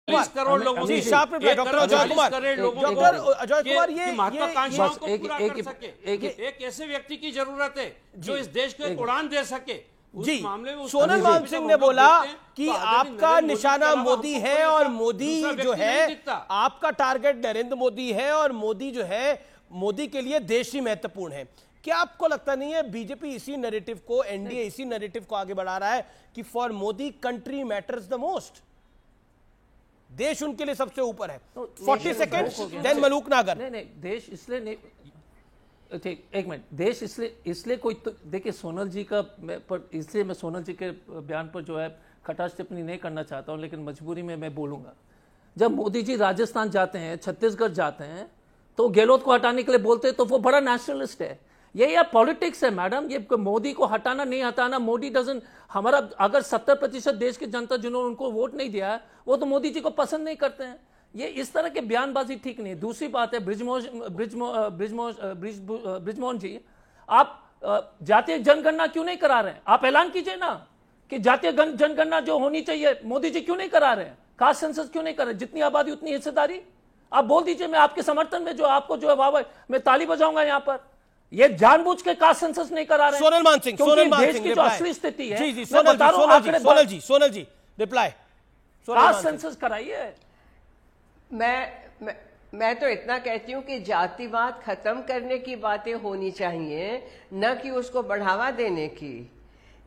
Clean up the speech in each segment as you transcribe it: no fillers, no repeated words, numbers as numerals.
करोड़ लोगों जी, की, sharp reply, doctor Ajay Kumar. Doctor Ajay Kumar, ये महत्वाकांक्षाओं को पूरा कर सके, एक ऐसे व्यक्ति की जरूरत है जो इस देश को एक उड़ान दे सके। जी, मामले में सोनल मान सिंह ने बोला कि आपका निशाना मोदी है और मोदी जो है, आपका टारगेट नरेंद्र मोदी है और मोदी जो है, मोदी के लिए देश ही महत्वपूर्ण है। क्या आपको लगता नहीं है बीजेपी इसी नैरेटिव को, एनडीए इसी नैरेटिव को आगे बढ़ा रहा है कि for Modi country matters the most, देश उनके लिए सबसे ऊपर है? 40 सेकेंड देन मलूक नागर। नहीं, देश इसलिए नहीं, ठीक, एक मिनट, देश इसलिए कोई तो देखिए, सोनल जी का इसलिए मैं सोनल जी के बयान पर जो है खटास टिप्पणी नहीं करना चाहता हूं, लेकिन मजबूरी में मैं बोलूंगा। जब मोदी जी राजस्थान जाते हैं, छत्तीसगढ़ जाते हैं, तो गहलोत को हटाने के लिए बोलते हैं, तो वो बड़ा नेशनलिस्ट है। ये यार पॉलिटिक्स है मैडम, ये मोदी को हटाना नहीं हटाना, मोदी डजन, हमारा अगर 70% देश की जनता जिन्होंने उनको वोट नहीं दिया है, वो तो मोदी जी को पसंद नहीं करते हैं। ये इस तरह के बयानबाजी ठीक नहीं है। दूसरी बात है, ब्रिजमोहन जी, आप जातीय जनगणना क्यों नहीं करा रहे हैं? आप ऐलान कीजिए ना कि जातीय जनगणना जो होनी चाहिए, मोदी जी क्यों नहीं करा रहे हैं? कास्ट सेंसस क्यों नहीं कर रहे? जितनी आबादी उतनी हिस्सेदारी, आप बोल दीजिए, मैं आपके समर्थन में, जो आपको जो है वाह मैं ताली बजाऊंगा यहां पर। ये जानबूझ के कास्ट सेंसस नहीं करा रहे हैं। सोनल मान सिंह, देश की जो असली स्थिति है, जी जी, सोनल जी रिप्लाई। कास्ट सेंसस कराइए। मैं तो इतना कहती हूं कि जातिवाद खत्म करने की बातें होनी चाहिए, न कि उसको बढ़ावा देने की।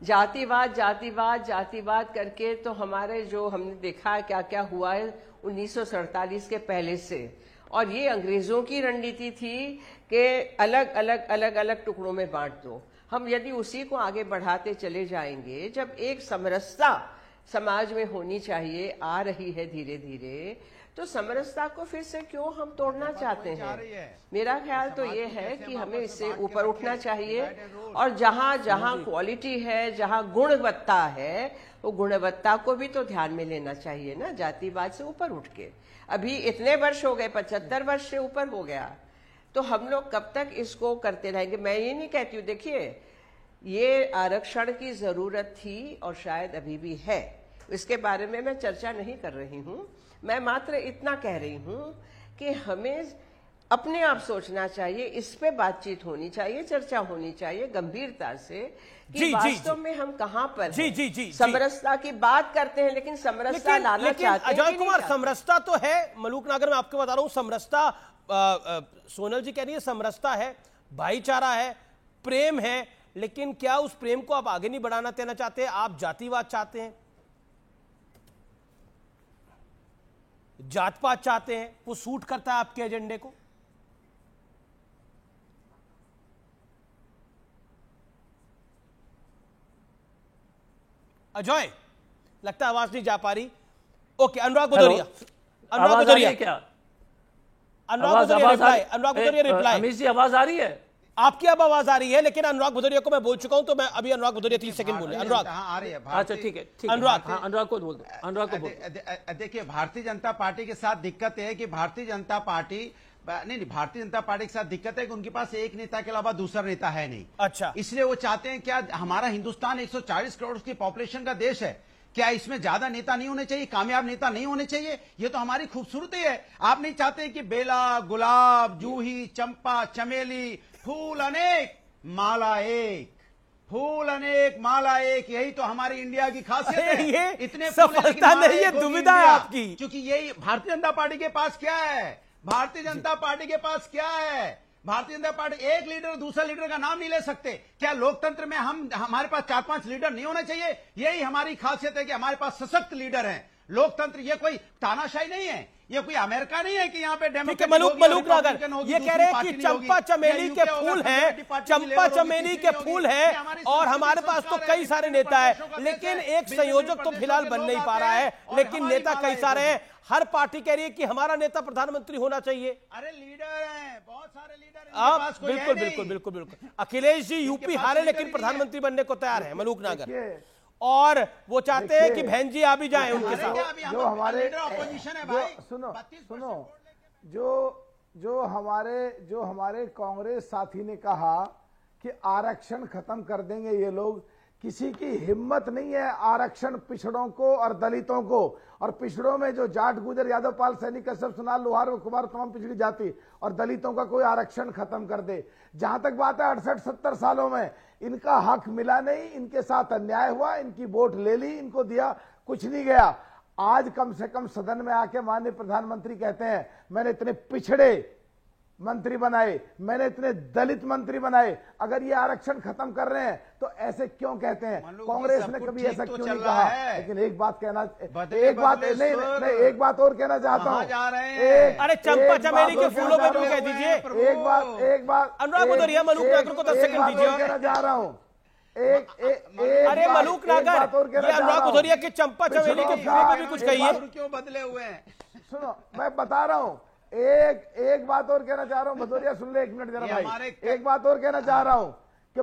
जातिवाद जातिवाद जातिवाद करके तो हमारे जो हमने देखा क्या क्या हुआ है 1947 के पहले से, और ये अंग्रेजों की रणनीति थी कि अलग अलग अलग अलग टुकड़ों में बांट दो। हम यदि उसी को आगे बढ़ाते चले जाएंगे, जब एक समरसता समाज में होनी चाहिए, आ रही है धीरे धीरे, तो समरसता को फिर से क्यों हम तोड़ना चाहते हैं? मेरा ख्याल तो ये है कि हमें इससे ऊपर उठना चाहिए, और जहां जहां क्वालिटी है, जहां गुणवत्ता है, वो गुणवत्ता को भी तो ध्यान में लेना चाहिए ना, जातिवाद से ऊपर उठ के। अभी इतने वर्ष हो गए, 75 वर्ष से ऊपर हो गया, तो हम लोग कब तक इसको करते रहेंगे? मैं ये नहीं कहती हूँ, देखिए ये आरक्षण की जरूरत थी और शायद अभी भी है, इसके बारे में मैं चर्चा नहीं कर रही हूँ। मैं मात्र इतना कह रही हूँ कि हमें अपने आप सोचना चाहिए, इस पे बातचीत होनी चाहिए, चर्चा होनी चाहिए गंभीरता से कि वास्तव में हम कहां पर हैं। समरसता की बात करते हैं, लेकिन समरसता लाना चाहते हैं। अजय कुमार, समरसता तो है, मलूक नागर मैं आपको बता रहा हूं, समरसता, सोनल जी कह रही है समरसता है, भाईचारा है, प्रेम है, लेकिन क्या उस प्रेम को आप आगे नहीं बढ़ाना देना चाहते? आप जातिवाद चाहते हैं, जात पात चाहते हैं, वो सूट करता है आपके एजेंडे को? अजय, लगता है आवाज नहीं जा पा रही। ओके, अनुराग भदौरिया, क्या अनुराग भदौरिया रिप्लाई। अमित जी, आवाज आ रही है? आपकी अब आवाज आ रही है, लेकिन अनुराग भदौरिया को मैं बोल चुका हूं, तो मैं अभी अनुराग भदौरिया 30 सेकंड बोले। अनुराग, आ रही है। अच्छा ठीक है, अनुराग को बोल दो, अनुराग को बोल। देखिए, भारतीय जनता पार्टी के साथ दिक्कत है कि भारतीय जनता पार्टी भारतीय जनता पार्टी के साथ दिक्कत है कि उनके पास एक नेता के अलावा दूसरा नेता है नहीं। अच्छा, इसलिए वो चाहते हैं, क्या हमारा हिंदुस्तान 140 करोड़ की पॉपुलेशन का देश है, क्या इसमें ज्यादा नेता नहीं होने चाहिए, कामयाब नेता नहीं होने चाहिए? ये तो हमारी खूबसूरती है। आप नहीं चाहते कि बेला, गुलाब, जूही, चंपा, चमेली, फूल अनेक माला एक, फूल अनेक माला एक, यही तो हमारी इंडिया की खासियत है। ये इतने सफलता नहीं है, दुविधा है आपकी। क्योंकि यही भारतीय जनता पार्टी के पास क्या है, भारतीय जनता पार्टी के पास क्या है? भारतीय जनता पार्टी एक लीडर दूसरा लीडर का नाम नहीं ले सकते। क्या लोकतंत्र में हमारे पास 4-5 लीडर नहीं होने चाहिए? यही हमारी खासियत है कि हमारे पास सशक्त लीडर हैं। लोकतंत्र ये कोई तानाशाही नहीं है, ये कोई अमेरिका नहीं है कि यहाँ पे डेमोक्रेट मलूक नागर ये कह रहे हैं कि चंपा चमेली के फूल हैं, चंपा चमेली के फूल हैं, और हमारे पास तो कई सारे नेता है, लेकिन एक संयोजक तो फिलहाल बन नहीं पा रहा है, लेकिन नेता कई सारे हैं। हर पार्टी कह रही है कि हमारा नेता प्रधानमंत्री होना चाहिए। अरे लीडर हैं, बहुत सारे लीडर आप बिल्कुल बिल्कुल बिल्कुल बिल्कुल। अखिलेश जी यूपी हारे, लेकिन प्रधानमंत्री बनने को तैयार है मलूक नागर, और वो चाहते हैं कि बहन जी आ भी जाए उनके साथ। जो हमारे ऑपोजिशन है भाई, सुनो, जो हमारे कांग्रेस साथी ने कहा कि आरक्षण खत्म कर देंगे ये लोग, किसी की हिम्मत नहीं है आरक्षण पिछड़ों को और दलितों को, और पिछड़ों में जो जाट, गुजर, यादव, पाल, सैनिक, कश्यप, सुनार, लोहार व कुमार, तमाम पिछड़ी जाति, और दलितों का कोई आरक्षण खत्म कर दे। जहां तक बात है 68-70 सालों में इनका हक मिला नहीं, इनके साथ अन्याय हुआ, इनकी वोट ले ली, इनको दिया, कुछ नहीं गया। आज कम से कम सदन में आके माननीय प्रधानमंत्री कहते हैं मैंने इतने पिछड़े मंत्री बनाए, मैंने इतने दलित मंत्री बनाए। अगर ये आरक्षण खत्म कर रहे हैं तो ऐसे क्यों कहते हैं? कांग्रेस ने कभी ऐसा क्यों नहीं कहा? लेकिन एक बात कहना, एक बात और कहना चाहता हूँ। अरे चंपा चमेली के फूलों पे क्यों कह दीजिए? एक बात अनुराग भदौरिया, मलूक नागर को 10 सेकंड दीजिए। कहना चाह रहा हूँ, अरे मलूक नागर, ये अनुराग भदौरिया के चंपा चमेली के फूलों पे भी कुछ कहिए। क्यों बदले हुए हैं? सुनो, मैं बता रहा हूँ, एक बात और कहना चाह रहा हूं। भदौरिया सुन ले, एक मिनट जरा भाई। एक बात और कहना चाह रहा हूं कि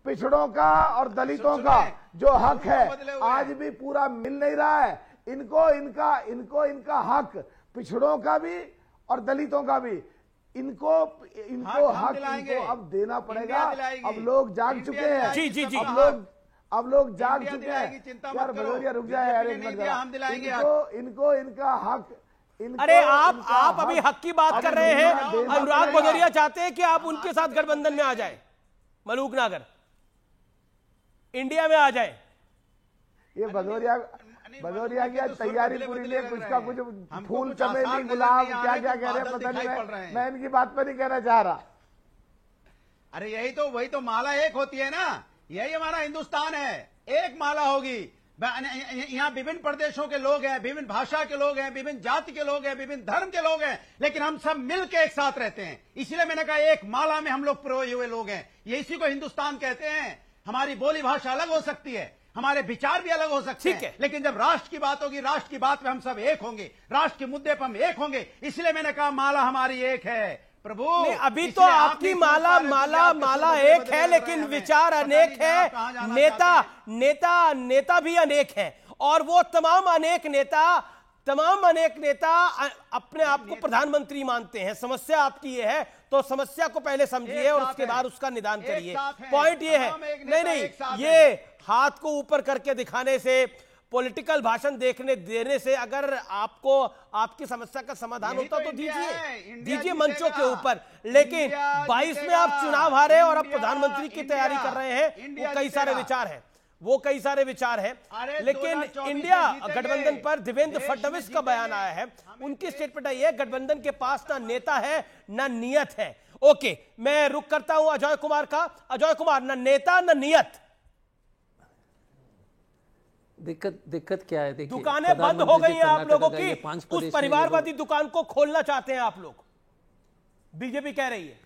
पिछड़ों का और दलितों का जो हक है आज भी पूरा मिल नहीं रहा है। इनको इनका हक, पिछड़ों का भी और दलितों का भी, इनको हक इनको अब देना पड़ेगा। अब लोग जाग चुके हैं। जी जी जी, अब लोग जाग चुके हैं। यार भदौरिया रुक जाए यार, एक मिनट। इनको इनका हक, अरे आप अभी हक की बात कर रहे हैं। अनुराग भदौरिया चाहते हैं कि आप उनके साथ गठबंधन में आ जाए, मलूक नागर इंडिया में आ जाए। ये भदौरिया की तैयारी पूरी नहीं, कुछ का कुछ फूल, चमेली, गुलाब, क्या क्या कह रहे हैं पता नहीं। मैं इनकी बात पर नहीं कहना चाह रहा। अरे वही तो माला एक होती है ना, यही हमारा हिंदुस्तान है। एक माला होगी। यहाँ विभिन्न प्रदेशों के लोग हैं, विभिन्न भाषा के लोग हैं, विभिन्न जाति के लोग हैं, विभिन्न धर्म के लोग हैं, लेकिन हम सब मिलकर एक साथ रहते हैं। इसलिए मैंने कहा एक माला में हम लोग पिरोए हुए लोग हैं। ये इसी को हिंदुस्तान कहते हैं। हमारी बोली भाषा अलग हो सकती है, हमारे विचार भी अलग हो सकते हैं, लेकिन जब राष्ट्र की बात होगी, राष्ट्र की बात में हम सब एक होंगे, राष्ट्र के मुद्दे पर हम एक होंगे। इसलिए मैंने कहा माला हमारी एक है। प्रभु, अभी तो आपकी माला एक है, लेकिन विचार अनेक है, नेता भी अनेक है, और वो तमाम अनेक नेता अपने आप को प्रधानमंत्री मानते हैं। समस्या आपकी ये है तो समस्या को पहले समझिए और उसके बाद उसका निदान करिए। पॉइंट ये है, नहीं, ये हाथ को ऊपर करके दिखाने से, पॉलिटिकल भाषण देने से अगर आपको आपकी समस्या का समाधान होता तो दीजिए मंचों के ऊपर। लेकिन 22 में आप चुनाव हारे और अब प्रधानमंत्री की तैयारी कर रहे हैं, वो कई सारे विचार हैं। लेकिन इंडिया गठबंधन पर देवेंद्र फडणवीस का बयान आया है। उनकी स्टेटमेंट आई है, गठबंधन के पास ना नेता है ना नियत है। ओके, मैं रुक करता हूं अजय कुमार का। अजय कुमार, ना नेता ना नियत, दिक्कत क्या है? देखिए, दुकानें बंद हो गई हैं आप लोगों की, उस परिवारवादी दुकान को खोलना चाहते हैं आप लोग, बीजेपी कह रही है।